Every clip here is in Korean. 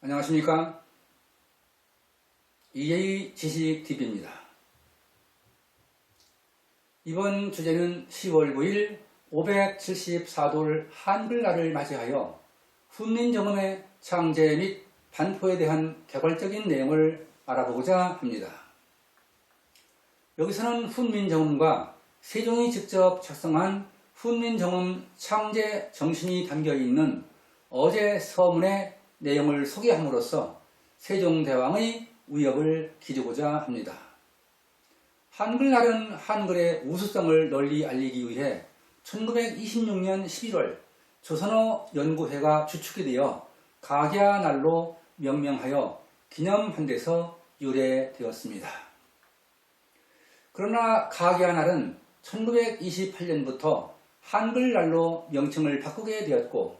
안녕하십니까. EA 지식TV입니다. 이번 주제는 10월 9일 574돌 한글날을 맞이하여 훈민정음의 창제 및 반포에 대한 개괄적인 내용을 알아보고자 합니다. 여기서는 훈민정음과 세종이 직접 작성한 훈민정음 창제 정신이 담겨있는 어제 서문의 내용을 소개함으로써 세종대왕의 위협을 기르고자 합니다. 한글날은 한글의 우수성을 널리 알리기 위해 1926년 11월 조선어 연구회가 주축이 되어 각야날로 명명하여 기념한 데서 유래되었습니다. 그러나 각야날은 1928년부터 한글날로 명칭을 바꾸게 되었고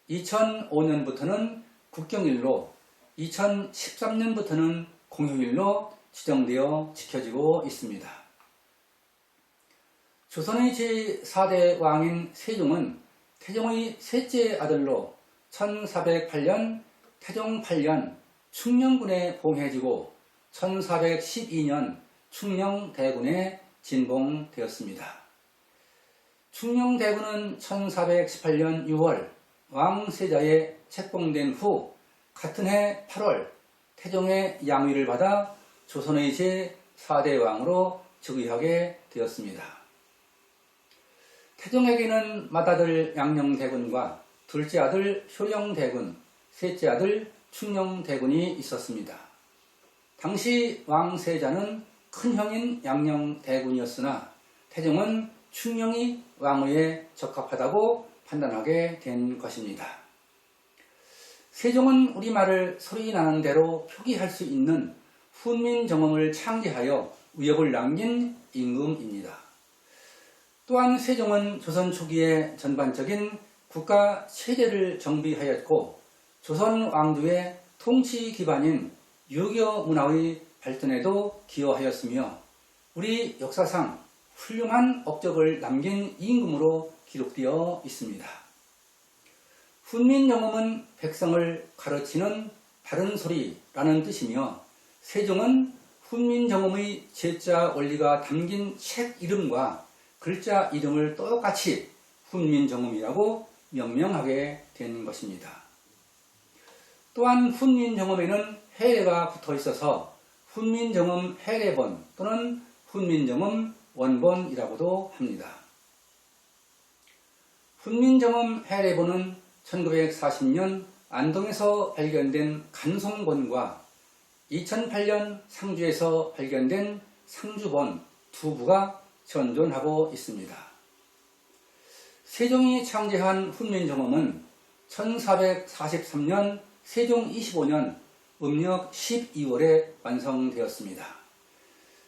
2005년부터는 국경일로, 2013년부터는 공휴일로 지정되어 지켜지고 있습니다. 조선의 제4대 왕인 세종은 태종의 셋째 아들로 1408년 태종 8년 충녕군에 봉해지고 1412년 충녕대군에 진봉되었습니다. 충녕대군은 1418년 6월 왕세자에 책봉된 후 같은 해 8월 태종의 양위를 받아 조선의 제4대 왕으로 즉위하게 되었습니다. 태종에게는 맏아들 양녕대군과 둘째 아들 효령대군, 셋째 아들 충녕대군이 있었습니다. 당시 왕세자는 큰형인 양녕대군이었으나 태종은 충녕이 왕위에 적합하다고 판단하게 된 것입니다. 세종은 우리말을 소리 나는 대로 표기할 수 있는 훈민정음을 창제하여 위협을 남긴 임금입니다. 또한 세종은 조선 초기에 전반적인 국가 체제를 정비하였고 조선 왕조의 통치 기반인 유교 문화의 발전에도 기여하였으며 우리 역사상 훌륭한 업적을 남긴 임금으로 기록되어 있습니다. 훈민정음은 백성을 가르치는 바른 소리라는 뜻이며 세종은 훈민정음의 제자 원리가 담긴 책 이름과 글자 이름을 똑같이 훈민정음이라고 명명하게 된 것입니다. 또한 훈민정음에는 해례가 붙어 있어서 훈민정음 해례본 또는 훈민정음 원본이라고도 합니다. 훈민정음 해례본은 1940년 안동에서 발견된 간송본과 2008년 상주에서 발견된 상주본 두 부가 전존하고 있습니다. 세종이 창제한 훈민정음은 1443년 세종 25년 음력 12월에 완성되었습니다.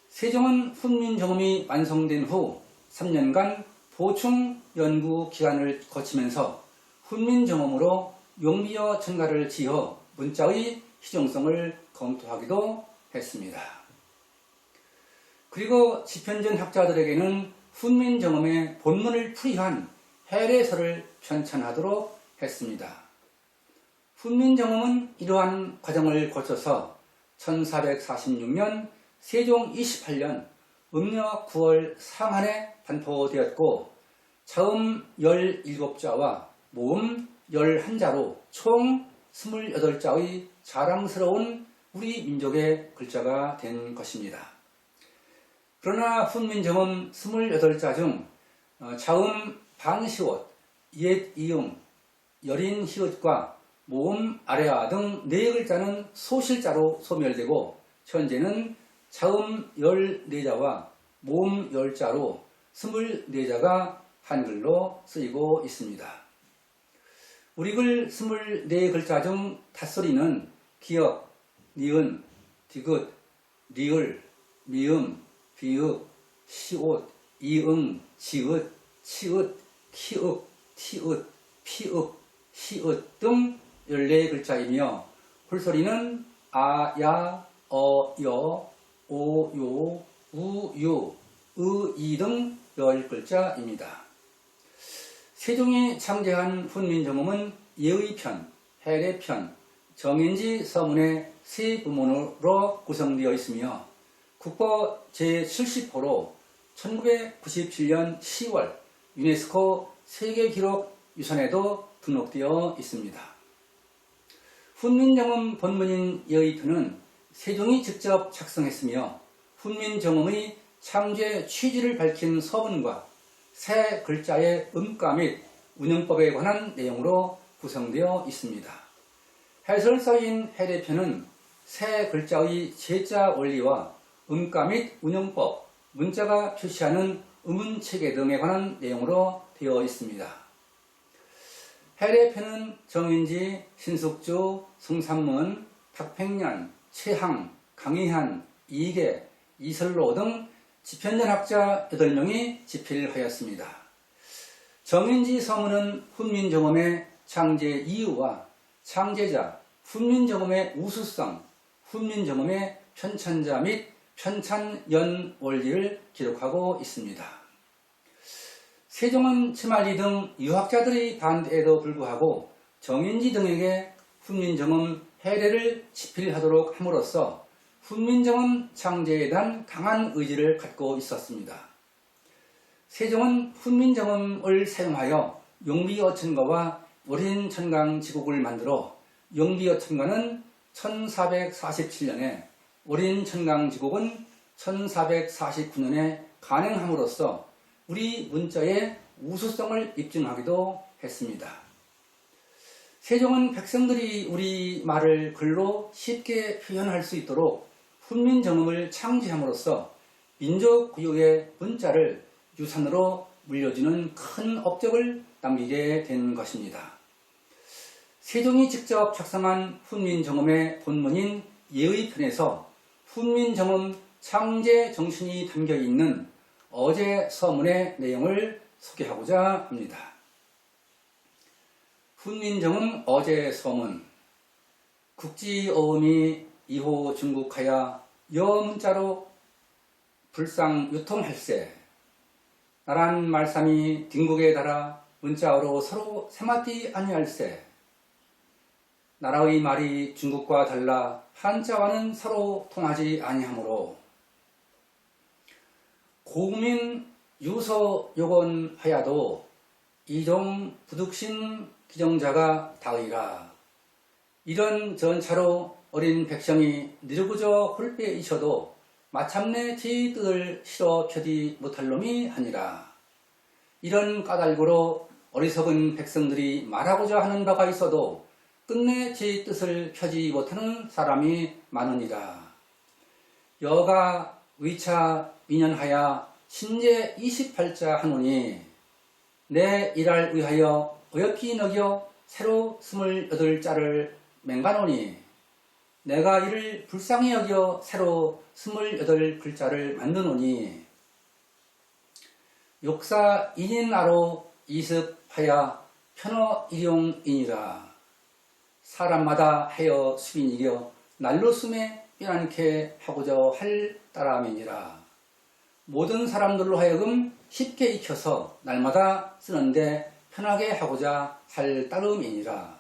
세종은 훈민정음이 완성된 후 3년간 보충 연구 기간을 거치면서 훈민정음으로 용비어 천가를 지어 문자의 희종성을 검토하기도 했습니다. 그리고 지편전 학자들에게는 훈민정음의 본문을 풀이한 해례서를 편찬하도록 했습니다. 훈민정음은 이러한 과정을 거쳐서 1446년 세종 28년 음력 9월 상한에 반포되었고 자음 17자와 모음 11자로 총 28자의 자랑스러운 우리 민족의 글자가 된 것입니다. 그러나 훈민정음 28자 중 자음 반시옷, 옛 이응, 여린 히읗과 모음 아래아 등 4글자는 소실자로 소멸되고 현재는 자음 14자와 모음 10자로 24자가 한글로 쓰이고 있습니다. 우리 글 24글자 중 닷소리는 기역, 니은, 디귿, 리을, 미음, 비읍, 시옷, 이응, 지읒, 치읒, 키읔, 티읒, 피읒, 시읒 등 14글자이며 홀소리는 아, 야, 여, 오, 요, 우, 요, 으, 이 등 10글자입니다. 세종이 창제한 훈민정음은 예의편, 해례편, 정인지 서문의 세 부문으로 구성되어 있으며 국보 제70호로 1997년 10월 유네스코 세계기록유산에도 등록되어 있습니다. 훈민정음 본문인 예의편은 세종이 직접 작성했으며 훈민정음의 창제 취지를 밝힌 서문과 새 글자의 음가 및 운영법에 관한 내용으로 구성되어 있습니다. 해설서인 해례편은 새 글자의 제자 원리와 음가 및 운영법, 문자가 표시하는 음운체계 등에 관한 내용으로 되어 있습니다. 해례편은 정인지, 신숙주, 성삼문, 탁팽년, 최항, 강희한, 이계, 이설로 등 지편전학자 8명이 집필하였습니다. 정인지 서문은 훈민정음의 창제 이유와 창제자, 훈민정음의 우수성, 훈민정음의 편찬자 및 편찬연 원리를 기록하고 있습니다. 세종은 치말리 등 유학자들의 반대에도 불구하고 정인지 등에게 훈민정음 해례를 집필하도록 함으로써 훈민정음 창제에 대한 강한 의지를 갖고 있었습니다. 세종은 훈민정음을 사용하여 용비어천가와 오린천강지국을 만들어 용비어천가는 1447년에 오린천강지국은 1449년에 간행함으로써 우리 문자의 우수성을 입증하기도 했습니다. 세종은 백성들이 우리 말을 글로 쉽게 표현할 수 있도록 훈민정음을 창제함으로써 민족 고유의 문자를 유산으로 물려주는 큰 업적을 남기게 된 것입니다. 세종이 직접 작성한 훈민정음의 본문인 예의편에서 훈민정음 창제 정신이 담겨 있는 어제 서문의 내용을 소개하고자 합니다. 훈민정음 어제 서문. 국지어음이 2호 중국하야 여문자로 불상 유통할세. 나란 말삼이 딩국에 달아 문자어로 서로 세마띠 아니할세. 나라의 말이 중국과 달라 한자와는 서로 통하지 아니하므로 고민 유서 요건하야도 이종 부득신 기정자가 다의라. 이런 전차로 어린 백성이 니르구저 홀빼이셔도 마참내 제 뜻을 실어 펴지 못할 놈이 아니라. 이런 까닭으로 어리석은 백성들이 말하고자 하는 바가 있어도 끝내 제 뜻을 펴지 못하는 사람이 많으니라. 여가 위차 민연하야 신제 28자 하노니 내 일할 위하여 어여피 너겨 새로 28자를 맹가노니 내가 이를 불쌍히 여겨 새로 28글자를 만드노니 욕사 인인아로 이습하야 편어 일용이니라. 사람마다 하여 수빈이겨 날로 숨에 삐안케 하고자 할 따람이니라. 모든 사람들로 하여금 쉽게 익혀서 날마다 쓰는데 편하게 하고자 할 따름이니라.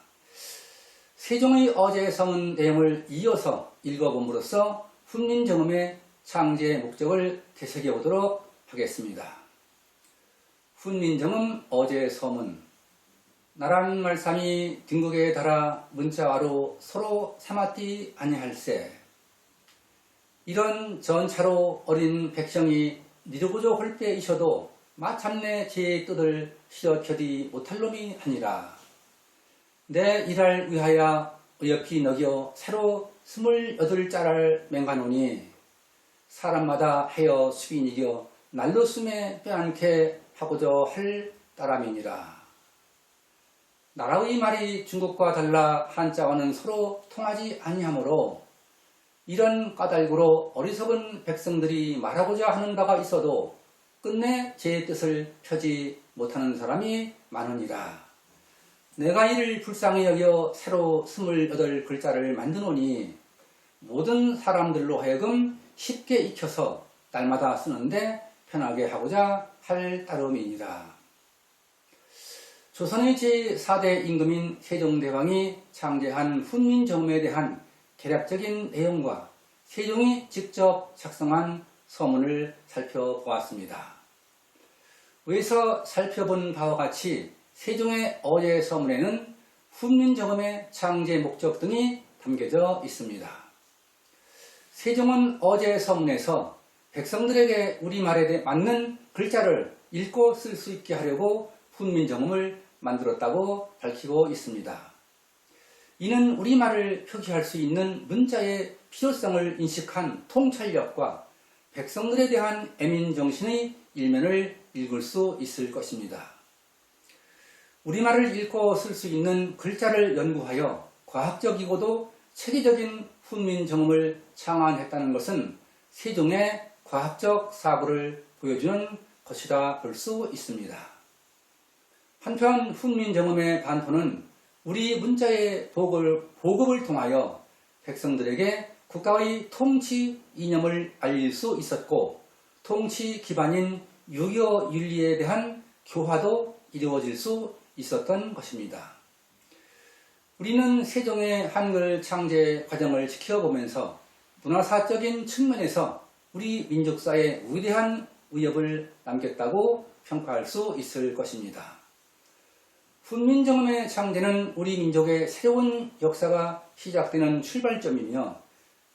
세종의 어제 서문 내용을 이어서 읽어봄으로써 훈민정음의 창제 목적을 되새겨보도록 하겠습니다. 훈민정음 어제 서문. 나란 말삼이 딩국에 달아 문자와로 서로 삼았디 아니할세. 이런 전차로 어린 백성이 니르고저 홀빼이셔도 마참내 제 뜻을 실어펴지 못할 놈이 아니라. 내 일할 위하여 어여피 너겨 새로 28자를 맹가노니 사람마다 하여 수빈이겨 날로 숨에 빼앗게 하고자 할 따람이니라. 나라의 말이 중국과 달라 한자와는 서로 통하지 아니하므로 이런 까닭으로 어리석은 백성들이 말하고자 하는 바가 있어도 끝내 제 뜻을 펴지 못하는 사람이 많으니라. 내가 이를 불쌍히 여겨 새로 28글자를 만드노니 모든 사람들로 하여금 쉽게 익혀서 날마다 쓰는데 편하게 하고자 할 따름이니라. 조선의 제4대 임금인 세종대왕이 창제한 훈민정음에 대한 개략적인 내용과 세종이 직접 작성한 서문을 살펴보았습니다. 위에서 살펴본 바와 같이 세종의 어제 서문에는 훈민정음의 창제 목적 등이 담겨져 있습니다. 세종은 어제 서문에서 백성들에게 우리말에 맞는 글자를 읽고 쓸 수 있게 하려고 훈민정음을 만들었다고 밝히고 있습니다. 이는 우리말을 표기할 수 있는 문자의 필요성을 인식한 통찰력과 백성들에 대한 애민정신의 일면을 읽을 수 있을 것입니다. 우리말을 읽고 쓸 수 있는 글자를 연구하여 과학적이고도 체계적인 훈민정음을 창안했다는 것은 세종의 과학적 사고를 보여주는 것이라 볼 수 있습니다. 한편 훈민정음의 반포는 우리 문자의 보급을 통하여 백성들에게 국가의 통치 이념을 알릴 수 있었고 통치 기반인 유교 윤리에 대한 교화도 이루어질 수 있었던 것입니다. 우리는 세종의 한글 창제 과정을 지켜보면서 문화사적인 측면에서 우리 민족사에 위대한 위협을 남겼다고 평가할 수 있을 것입니다. 훈민정음의 창제는 우리 민족의 새로운 역사가 시작되는 출발점이며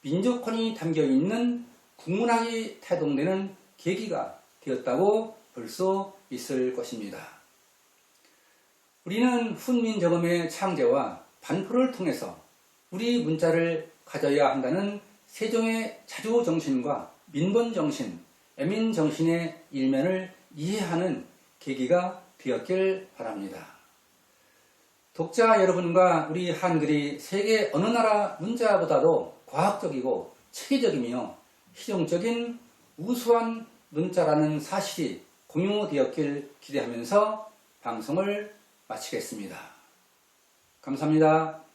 민족혼이 담겨있는 국문학이 태동되는 계기가 되었다고 볼 수 있을 것입니다. 우리는 훈민정음의 창제와 반포를 통해서 우리 문자를 가져야 한다는 세종의 자주정신과 민본정신, 애민정신의 일면을 이해하는 계기가 되었길 바랍니다. 독자 여러분과 우리 한글이 세계 어느 나라 문자보다도 과학적이고 체계적이며 실용적인 우수한 문자라는 사실이 공유되었길 기대하면서 방송을 마치겠습니다. 감사합니다.